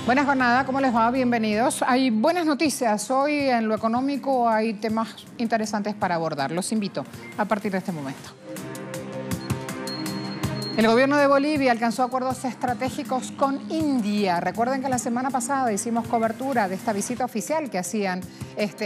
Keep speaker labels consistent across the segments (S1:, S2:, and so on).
S1: Buenas jornadas, ¿cómo les va? Bienvenidos. Hay buenas noticias. Hoy en lo económico hay temas interesantes para abordar. Los invito a partir de este momento. El gobierno de Bolivia alcanzó acuerdos estratégicos con India. Recuerden que la semana pasada hicimos cobertura de esta visita oficial que hacían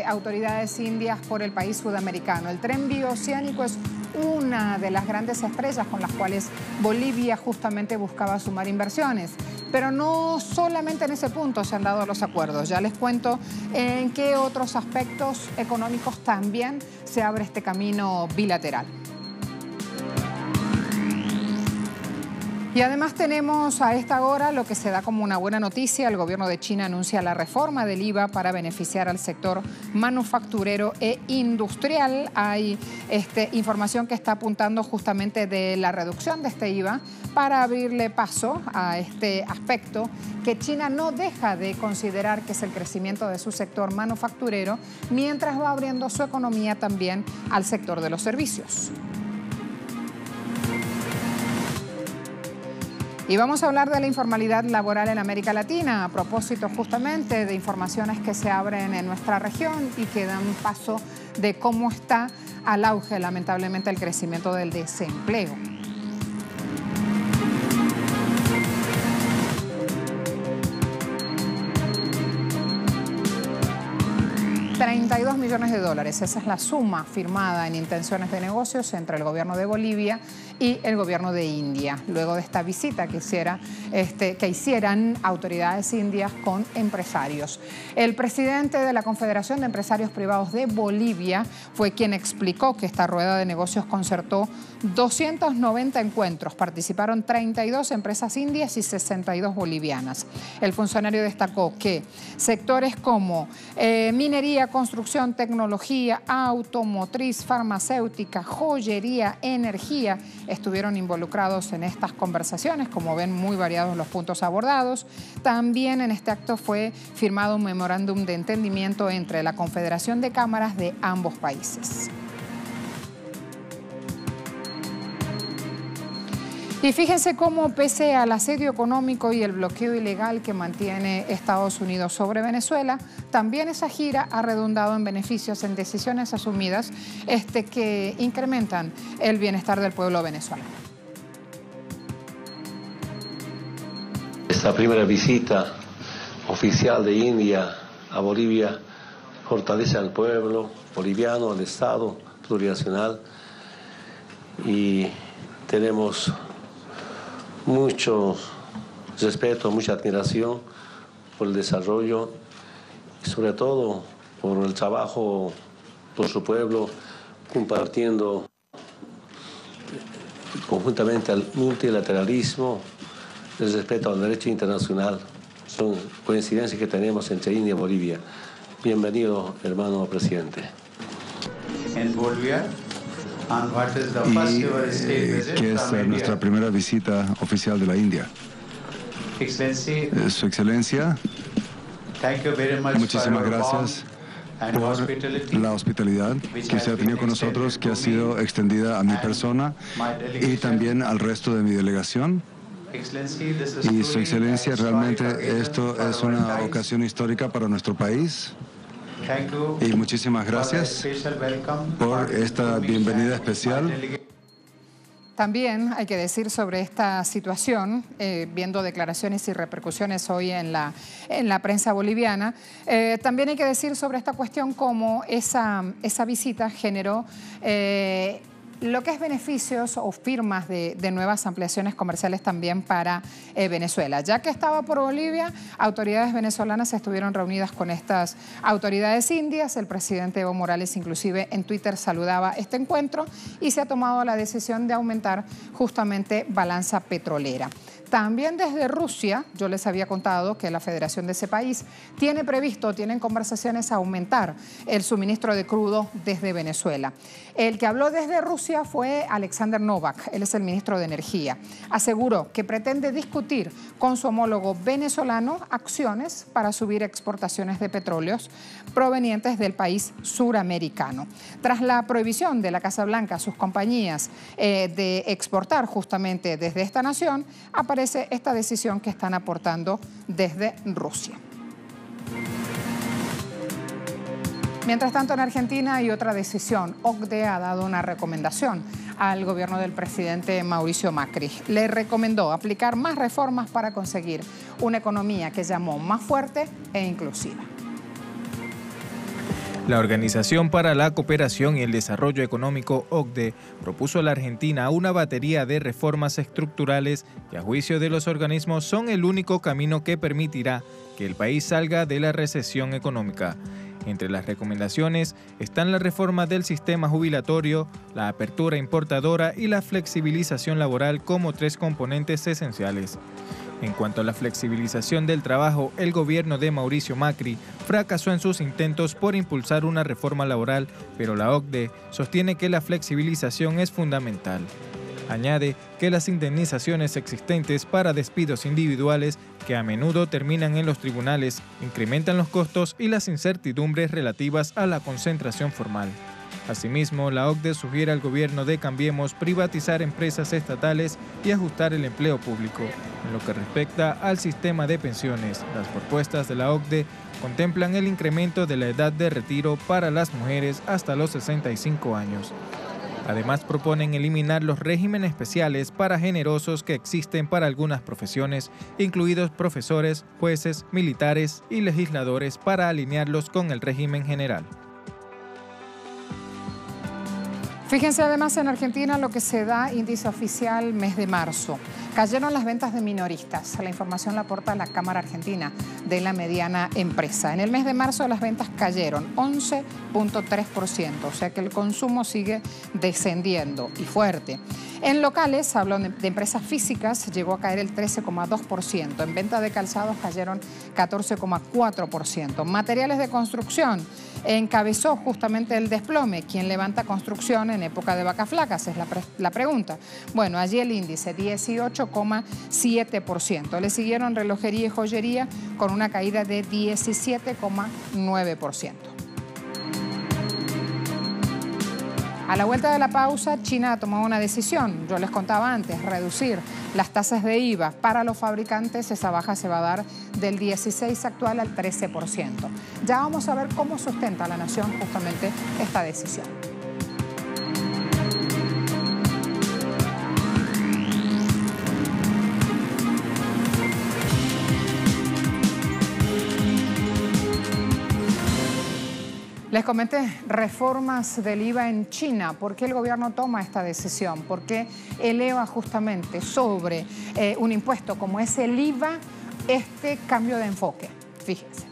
S1: autoridades indias por el país sudamericano. El tren bioceánico es una de las grandes estrellas con las cuales Bolivia justamente buscaba sumar inversiones. Pero no solamente en ese punto se han dado los acuerdos. Ya les cuento en qué otros aspectos económicos también se abre este camino bilateral. Y además tenemos a esta hora lo que se da como una buena noticia. El gobierno de China anuncia la reforma del IVA para beneficiar al sector manufacturero e industrial. Hay información que está apuntando justamente de la reducción de este IVA para abrirle paso a este aspecto que China no deja de considerar que es el crecimiento de su sector manufacturero, mientras va abriendo su economía también al sector de los servicios. Y vamos a hablar de la informalidad laboral en América Latina, a propósito justamente de informaciones que se abren en nuestra región y que dan paso de cómo está al auge, lamentablemente, el crecimiento del desempleo. $32 millones, esa es la suma firmada en intenciones de negocios entre el gobierno de Bolivia y el gobierno de India, luego de esta visita que hicieran autoridades indias con empresarios. El presidente de la Confederación de Empresarios Privados de Bolivia fue quien explicó que esta rueda de negocios concertó 290 encuentros, participaron 32 empresas indias y 62 bolivianas. El funcionario destacó que sectores como minería, construcción, tecnología, automotriz, farmacéutica, joyería, energía, estuvieron involucrados en estas conversaciones. Como ven, muy variados los puntos abordados. También en este acto fue firmado un memorándum de entendimiento entre la Confederación de Cámaras de ambos países. Y fíjense cómo, pese al asedio económico y el bloqueo ilegal que mantiene Estados Unidos sobre Venezuela, también esa gira ha redundado en beneficios, en decisiones asumidas que incrementan el bienestar del pueblo venezolano.
S2: Esta primera visita oficial de India a Bolivia fortalece al pueblo boliviano, al Estado plurinacional, y tenemos mucho respeto, mucha admiración por el desarrollo y sobre todo por el trabajo por su pueblo, compartiendo conjuntamente al multilateralismo, el respeto al derecho internacional. Son coincidencias que tenemos entre India y Bolivia. Bienvenido, hermano presidente.
S3: En Bolivia. Y que es nuestra primera visita oficial de la India. Su Excelencia, muchísimas gracias por la hospitalidad que usted ha tenido con nosotros, que ha sido extendida a mi persona y también al resto de mi delegación. Y Su Excelencia, realmente esto es una ocasión histórica para nuestro país. Y muchísimas gracias por esta bienvenida especial.
S1: También hay que decir sobre esta situación, viendo declaraciones y repercusiones hoy en la prensa boliviana, también hay que decir sobre esta cuestión cómo esa visita generó lo que es beneficios o firmas de nuevas ampliaciones comerciales también para Venezuela. Ya que estaba por Bolivia, autoridades venezolanas estuvieron reunidas con estas autoridades indias. El presidente Evo Morales inclusive en Twitter saludaba este encuentro y se ha tomado la decisión de aumentar justamente balanza petrolera. También desde Rusia, yo les había contado que la federación de ese país tienen conversaciones a aumentar el suministro de crudo desde Venezuela. El que habló desde Rusia fue Alexander Novak, él es el ministro de Energía. Aseguró que pretende discutir con su homólogo venezolano acciones para subir exportaciones de petróleos provenientes del país suramericano. Tras la prohibición de la Casa Blanca a sus compañías de exportar justamente desde esta nación, aparece parece esta decisión que están aportando desde Rusia. Mientras tanto, en Argentina hay otra decisión. OCDE ha dado una recomendación al gobierno del presidente Mauricio Macri. Le recomendó aplicar más reformas para conseguir una economía que llamó más fuerte e inclusiva.
S4: La Organización para la Cooperación y el Desarrollo Económico, OCDE, propuso a la Argentina una batería de reformas estructurales que, a juicio de los organismos, son el único camino que permitirá que el país salga de la recesión económica. Entre las recomendaciones están la reforma del sistema jubilatorio, la apertura importadora y la flexibilización laboral como 3 componentes esenciales. En cuanto a la flexibilización del trabajo, el gobierno de Mauricio Macri fracasó en sus intentos por impulsar una reforma laboral, pero la OCDE sostiene que la flexibilización es fundamental. Añade que las indemnizaciones existentes para despidos individuales, que a menudo terminan en los tribunales, incrementan los costos y las incertidumbres relativas a la concentración formal. Asimismo, la OCDE sugiere al gobierno de Cambiemos privatizar empresas estatales y ajustar el empleo público. En lo que respecta al sistema de pensiones, las propuestas de la OCDE contemplan el incremento de la edad de retiro para las mujeres hasta los 65 años. Además, proponen eliminar los regímenes especiales para generosos que existen para algunas profesiones, incluidos profesores, jueces, militares y legisladores, para alinearlos con el régimen general.
S1: Fíjense además en Argentina lo que se da índice oficial mes de marzo. Cayeron las ventas de minoristas. La información la aporta la Cámara Argentina de la Mediana Empresa. En el mes de marzo las ventas cayeron 11.3%, o sea que el consumo sigue descendiendo y fuerte. En locales, hablo de empresas físicas, llegó a caer el 13,2%. En venta de calzados cayeron 14,4%. Materiales de construcción encabezó justamente el desplome. ¿Quién levanta construcción en época de vacas flacas? Es la pregunta. Bueno, allí el índice 18,7%. Le siguieron relojería y joyería con una caída de 17,9%. A la vuelta de la pausa, China ha tomado una decisión. Yo les contaba antes, reducir las tasas de IVA para los fabricantes. Esa baja se va a dar del 16% actual al 13%. Ya vamos a ver cómo sustenta la nación justamente esta decisión. Les comenté reformas del IVA en China. ¿Por qué el gobierno toma esta decisión? ¿Por qué eleva justamente sobre un impuesto como es el IVA este cambio de enfoque? Fíjense.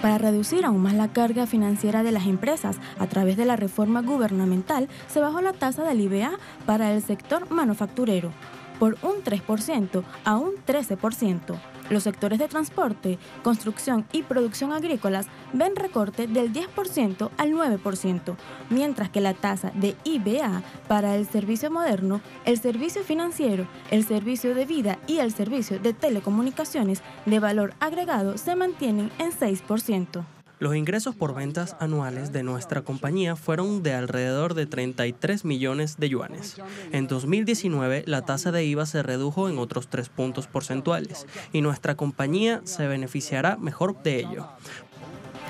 S5: Para reducir aún más la carga financiera de las empresas a través de la reforma gubernamental, se bajó la tasa del IVA para el sector manufacturero por un 3% a un 13%. Los sectores de transporte, construcción y producción agrícolas ven recorte del 10% al 9%, mientras que la tasa de IVA para el servicio moderno, el servicio financiero, el servicio de vida y el servicio de telecomunicaciones de valor agregado se mantienen en 6%.
S6: Los ingresos por ventas anuales de nuestra compañía fueron de alrededor de 33 millones de yuanes. En 2019, la tasa de IVA se redujo en otros 3 puntos porcentuales y nuestra compañía se beneficiará mejor de ello.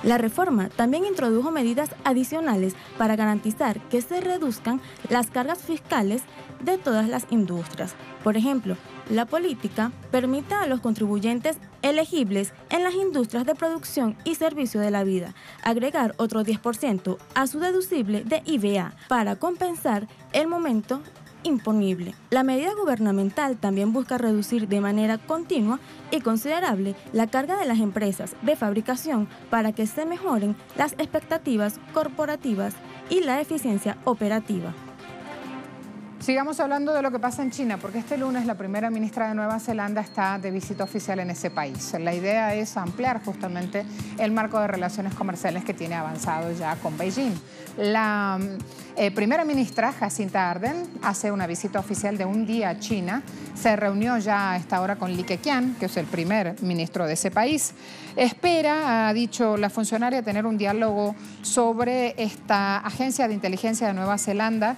S5: La reforma también introdujo medidas adicionales para garantizar que se reduzcan las cargas fiscales de todas las industrias. Por ejemplo, la política permite a los contribuyentes elegibles en las industrias de producción y servicio de la vida agregar otro 10% a su deducible de IVA para compensar el momento imponible. La medida gubernamental también busca reducir de manera continua y considerable la carga de las empresas de fabricación para que se mejoren las expectativas corporativas y la eficiencia operativa.
S1: Sigamos hablando de lo que pasa en China, porque este lunes la primera ministra de Nueva Zelanda está de visita oficial en ese país. La idea es ampliar justamente el marco de relaciones comerciales que tiene avanzado ya con Beijing. La primera ministra, Jacinta Ardern, hace una visita oficial de un día a China. Se reunió ya a esta hora con Li Keqiang, que es el primer ministro de ese país. Espera, ha dicho la funcionaria, tener un diálogo sobre esta agencia de inteligencia de Nueva Zelanda,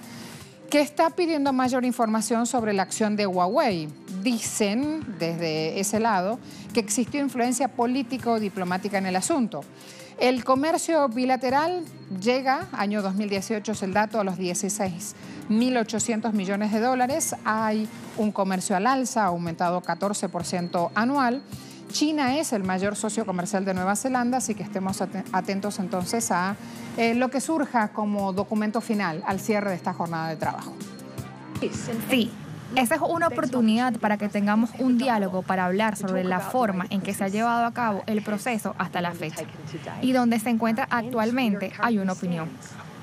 S1: que está pidiendo mayor información sobre la acción de Huawei. Dicen desde ese lado que existió influencia política o diplomática en el asunto. El comercio bilateral llega, año 2018 es el dato, a los 16.800 millones de dólares. Hay un comercio al alza, ha aumentado 14% anual. China es el mayor socio comercial de Nueva Zelanda, así que estemos atentos entonces a lo que surja como documento final al cierre de esta jornada de trabajo.
S7: Sí. Esa es una oportunidad para que tengamos un diálogo para hablar sobre la forma en que se ha llevado a cabo el proceso hasta la fecha y donde se encuentra actualmente hay una opinión.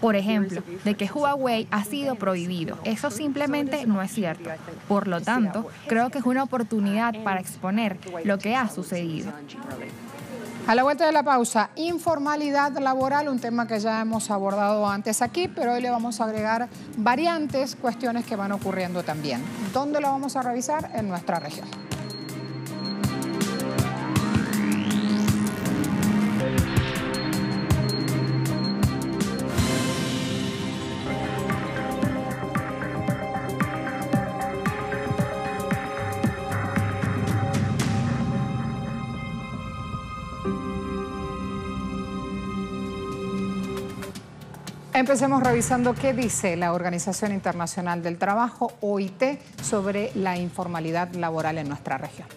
S7: Por ejemplo, de que Huawei ha sido prohibido. Eso simplemente no es cierto. Por lo tanto, creo que es una oportunidad para exponer lo que ha sucedido.
S1: A la vuelta de la pausa, informalidad laboral, un tema que ya hemos abordado antes aquí, pero hoy le vamos a agregar variantes, cuestiones que van ocurriendo también. ¿Dónde lo vamos a revisar? En nuestra región. Empecemos revisando qué dice la Organización Internacional del Trabajo, OIT, sobre la informalidad laboral en nuestra región.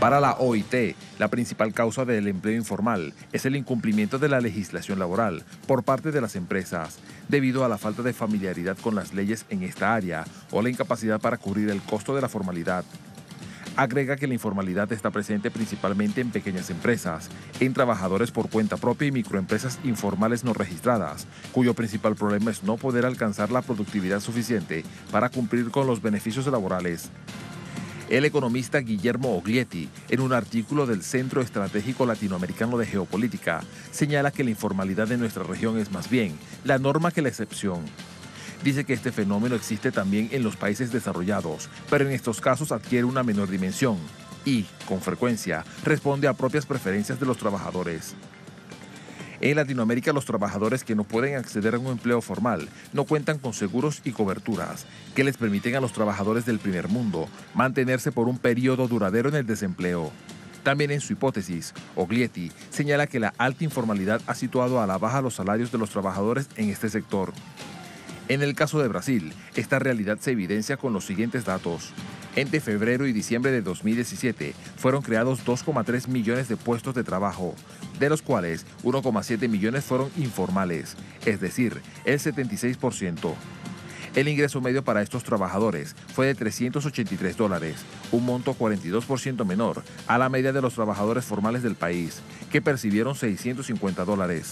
S8: Para la OIT, la principal causa del empleo informal es el incumplimiento de la legislación laboral por parte de las empresas, debido a la falta de familiaridad con las leyes en esta área o la incapacidad para cubrir el costo de la formalidad. Agrega que la informalidad está presente principalmente en pequeñas empresas, en trabajadores por cuenta propia y microempresas informales no registradas, cuyo principal problema es no poder alcanzar la productividad suficiente para cumplir con los beneficios laborales. El economista Guillermo Oglietti, en un artículo del Centro Estratégico Latinoamericano de Geopolítica, señala que la informalidad en nuestra región es más bien la norma que la excepción. Dice que este fenómeno existe también en los países desarrollados, pero en estos casos adquiere una menor dimensión y, con frecuencia, responde a propias preferencias de los trabajadores. En Latinoamérica, los trabajadores que no pueden acceder a un empleo formal no cuentan con seguros y coberturas que les permiten a los trabajadores del primer mundo mantenerse por un periodo duradero en el desempleo. También en su hipótesis, Oglietti señala que la alta informalidad ha situado a la baja los salarios de los trabajadores en este sector. En el caso de Brasil, esta realidad se evidencia con los siguientes datos. Entre febrero y diciembre de 2017 fueron creados 2,3 millones de puestos de trabajo, de los cuales 1,7 millones fueron informales, es decir, el 76%. El ingreso medio para estos trabajadores fue de $383, un monto 42% menor a la media de los trabajadores formales del país, que percibieron $650.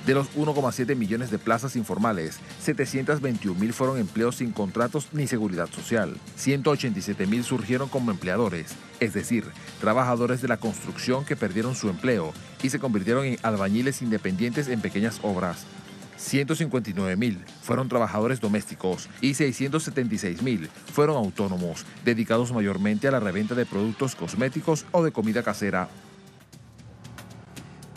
S8: De los 1,7 millones de plazas informales, 721.000 fueron empleos sin contratos ni seguridad social. 187.000 surgieron como empleadores, es decir, trabajadores de la construcción que perdieron su empleo y se convirtieron en albañiles independientes en pequeñas obras. 159.000 fueron trabajadores domésticos y 676.000 fueron autónomos, dedicados mayormente a la reventa de productos cosméticos o de comida casera.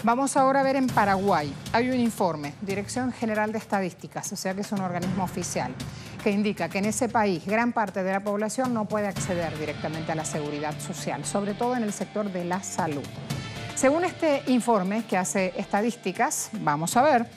S1: Vamos ahora a ver en Paraguay. Hay un informe, Dirección General de Estadísticas, o sea que es un organismo oficial, que indica que en ese país gran parte de la población no puede acceder directamente a la seguridad social, sobre todo en el sector de la salud. Según este informe que hace Estadísticas, vamos a ver,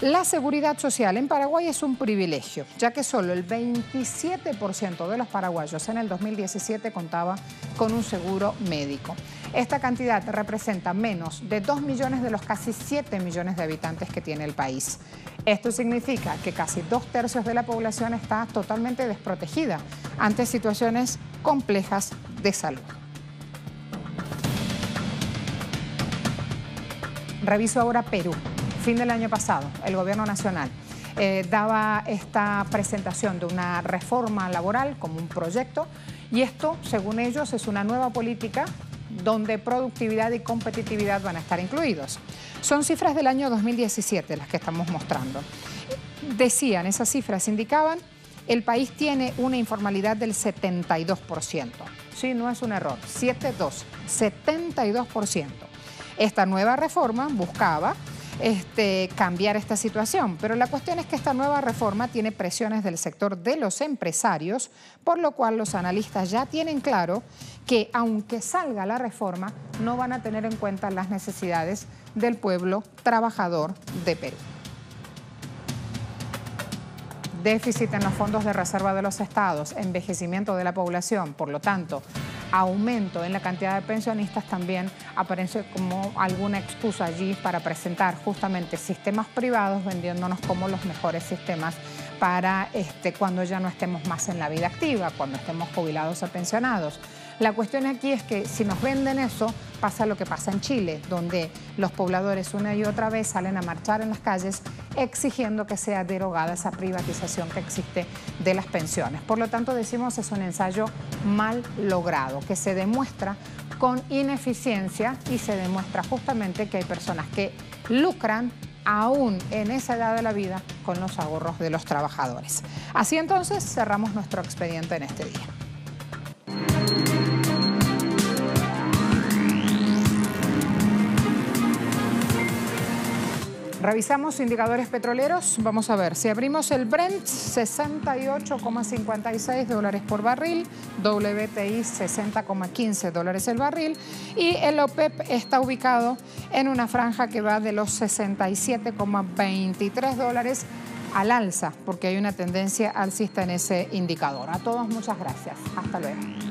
S1: la seguridad social en Paraguay es un privilegio, ya que solo el 27% de los paraguayos en el 2017 contaba con un seguro médico. Esta cantidad representa menos de 2 millones de los casi 7 millones de habitantes que tiene el país. Esto significa que casi 2/3 de la población está totalmente desprotegida ante situaciones complejas de salud. Reviso ahora Perú. Fin del año pasado, el gobierno nacional daba esta presentación de una reforma laboral como un proyecto y esto, según ellos, es una nueva política donde productividad y competitividad van a estar incluidos. Son cifras del año 2017 las que estamos mostrando. Decían, esas cifras indicaban, el país tiene una informalidad del 72%. Sí, no es un error, 72%. Esta nueva reforma buscaba cambiar esta situación. Pero la cuestión es que esta nueva reforma tiene presiones del sector de los empresarios, por lo cual los analistas ya tienen claro que aunque salga la reforma, no van a tener en cuenta las necesidades del pueblo trabajador de Perú. Déficit en los fondos de reserva de los estados, envejecimiento de la población, por lo tanto, aumento en la cantidad de pensionistas también aparece como alguna excusa allí para presentar justamente sistemas privados vendiéndonos como los mejores sistemas para cuando ya no estemos más en la vida activa, cuando estemos jubilados o pensionados. La cuestión aquí es que si nos venden eso, pasa lo que pasa en Chile, donde los pobladores una y otra vez salen a marchar en las calles exigiendo que sea derogada esa privatización que existe de las pensiones. Por lo tanto, decimos es un ensayo mal logrado, que se demuestra con ineficiencia y se demuestra justamente que hay personas que lucran aún en esa edad de la vida con los ahorros de los trabajadores. Así entonces cerramos nuestro expediente en este día. Revisamos indicadores petroleros. Vamos a ver, si abrimos el Brent, 68,56 dólares por barril, WTI 60,15 dólares el barril y el OPEP está ubicado en una franja que va de los 67,23 dólares al alza, porque hay una tendencia alcista en ese indicador. A todos muchas gracias. Hasta luego.